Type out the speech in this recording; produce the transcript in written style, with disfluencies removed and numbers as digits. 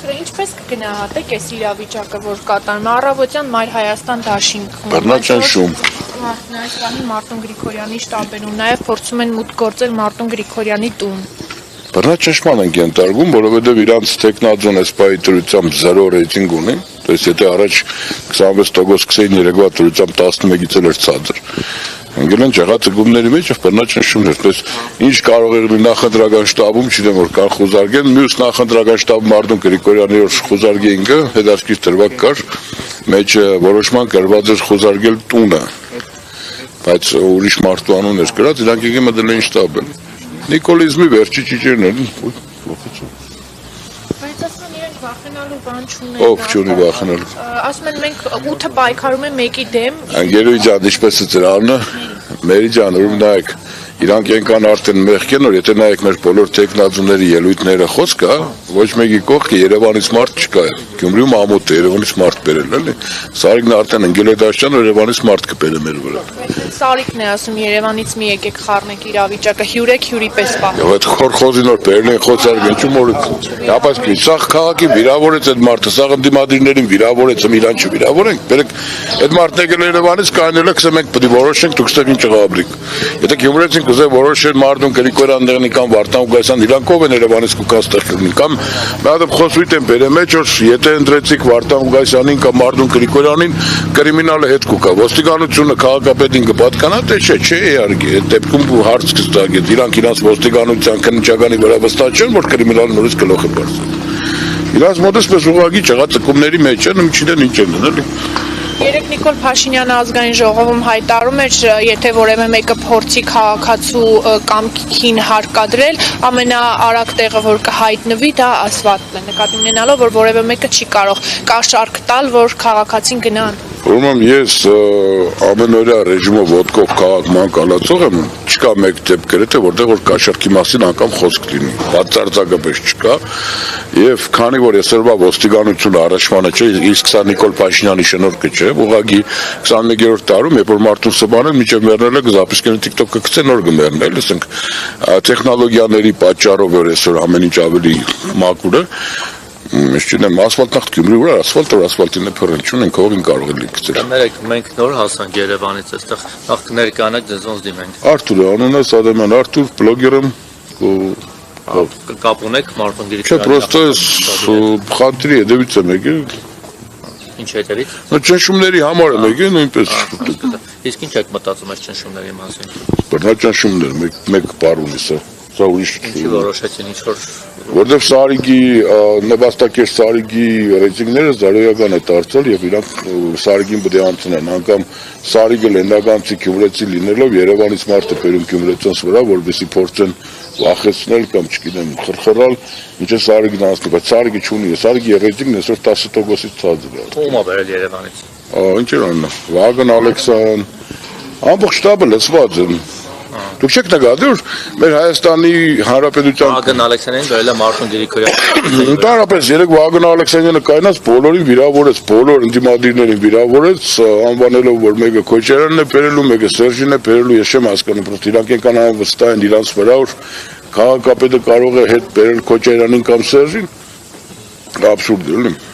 Ինչպես կգնահատեք այս իրավիճակը, որ կատարում առավոտյան Մայր Հայաստան դաշինքում։ Բռնաճնշում։ Այսօրին Մարտուն Գրիգորյանի շտաբերում նաև փորձում են մուտք գործել Մարտուն Գրիգորյանի տուն։ Բռնաճնշման են ենթարկում, որովհետև իրանց տեխնազոն էսպայի դրությամբ 0 ռեյտինգ ունի, то есть եթե առաջ 26% կսեին երեկվա դրությամբ 11-ից էլ էր ցածր։ Ընկել են ճեղացկումների մեջ եւ բռնաճնշումներ, պես ինչ կարող էր նախընտրական շտաբում, չգիտեմ որ կար խոզարգեն, մյուս նախընտրական շտաբը Մարտուն Գրիգորյանի որ խոզարգեինը հետաքրքիր դրվակ կար, մեջ որոշման կրված էր խոզարգել տունը, բայց ուրիշ մարդու անուն էր գրած, իրանք եկել մտել էին շտաբը։ Նիկոլիզմի վերջի ճիճերն են։ Բայց ասում իրենք վախենալու բան չունեն։ Ով չունի վախենալու։ Ասում են մենք 8-ը պայքարում են մեկի դեմ։ Անգերոյ ջան, ինչպես է դրա անունը։ Մերի ջան, ուրում նայեք։ Իրանք ենքան արդեն մեղքեն, որ եթե նայեք մեր բոլոր տեխնազուների ելույթները խոսքը, ոչ մեկի կողքը Երևանից մարդ չկա։ Գյումրիում ամոթ է Երևանից մարդ բերել, էլի։ Սարիկն արդեն ընկել է դաշտան, որ Երևանից մարդ կբերե մեր վրա։ Սարիկն է ասում Երևանից մի եկեք խառնեք իրավիճակը, հյուրեք հյուրի պես պահ։ Այդ խորխոզին որ բերել են խոցարգեն չու մորից։ Ապա սա քաղաքի վիրավորեց այդ մարդը, սա ընդդիմադիրներին վիրավորեց, իրան չվիրավորենք։ Բերեք այդ մարդն եկել Երևանից կանել է, մենք պետք է որոշենք դուք ստեղ ինչ ղաբրիկ։ Եթե գյումրեցին կուզե որոշել Մարտուն Գրիգորյանն կամ Վարդան Ուգասյան, իրանք ով են Երևանից կուկաստեղ կլինի կամ մեղադը խոսույթ են բերել մեջ որ եթե ընդրեցիք Վարդան Ուգասյանին կամ Մարտուն Գրիգորյանին կրիմինալը հետ կուկա։ Ոստիկանությունը քաղաքապետին կպատկանա, թե չէ, իհարկե, այդ դեպքում հարց կստագետ, իրանք իրաց ոստիկանության քննիչականի վրա վստահ չեն, որ կրիմինալը նորից գլուխ է բարձր։ Իրանց մոտ էսպես ուղղակի ճղածկումների մեջ են, չգիտեն ինչ են դնել։ Երեք Նիկոլ Փաշինյանը ազգային ժողովում հայտարարում էր, եթե որևէ մեկը փորձի քաղաքացու կամքին հարկադրել, ամենաարագ տեղը որ կհայտնվի դա ասֆալտն է, նկատի ունենալով որ որևէ մեկը չի կարող կաշառք տալ, որ քաղաքացին գնան։ Ուրեմն ես ամենօրյա ռեժիմով ոտքով քաղաքման կալացող եմ, չկա մեկ դեպք գրեթե որտեղ որ կաշառքի մասին անգամ խոսք լինի, բացարձակապես չկա, եւ քանի որ այսօրվա ոստիկանությունը առաջվանը չէ, իսկ սա Նիկոլ Փաշինյանի շնորհքը չէ, ուղղակի 21-րդ տարում, երբ որ Մարտուն Սոբանեն միջև մեռնել է Զապիսկյանի TikTok-ը գցեն նոր կմեռնի, լսենք, տեխնոլոգիաների պատճառով որ այսօր ամեն ինչ ավելի մաքուր է, Ես չունեմ ասֆալտ նախ Գյումրի վրա, ասֆալտին է փռել, չունենք ողին կարող է լինել։ Ներեք մենք նոր հասանք Երևանից, այստեղ նախ կներկանանք դες ոնց դիմենք։ Արթուր անունը Սադամյան Արթուր, բլոգեր եմ։ Կապ ունեք Մարտուն Գրիգորյանի։ Չէ, պրոստը խնդրի հետևից եմ եկել։ Ինչ հետևից։ Ճնշումների համար եմ եկել, նույնպես։ Իսկ ինչ եք մտածում այս ճնշումների մասին։ Բռնաճնշումներ, մեկ բառ ունի սա։ Սա ուրիշ։ Ինչի որոշեցին ինչ որ Որտեվ Սարիգի նվաստակեր Սարիգի ռեյտինգները զարոյական է դարձել եւ իրանք Սարիգին պետք է անցնեն, անգամ Սարիգը լենագանցի Գյումրեցի լինելով Երևանից մարդը բերում Գյումրեցոնց վրա, որովհետեւ փորձեն վախեցնել կամ չգիտեմ խրխռալ, ինչը Սարիգն անցնի, բայց Սարիգը չունի, Սարիգի ռեյտինգն այսօր 10%-ից ցածր է։ ում է բերել Երևանից։ Ինչ էր անունը։ Վագն Ալեքսան։ Ամբողջ շտաբը լսված են։ Դուք չեք նկատի որ մեր Հայաստանի Հանրապետության Վագն Ալեքսանյանին բերել է Մարտուն Գրիգորյանը։ Ընդհանրապես երեք Վագն Ալեքսանյանը կայնած բոլորին վիրավորեց, բոլոր ընդդիմադիրներին վիրավորեց, անվանելով որ մեկը Քոչարյանն է բերելու, մեկը Սերժին է բերելու, ես չեմ հասկանում, просто իրանք եկան վստահ են իրանց վրա որ քաղաքապետը կարող է հետ բերել Քոչարյանին կամ Սերժին։ Աբսուրդ է, էլի։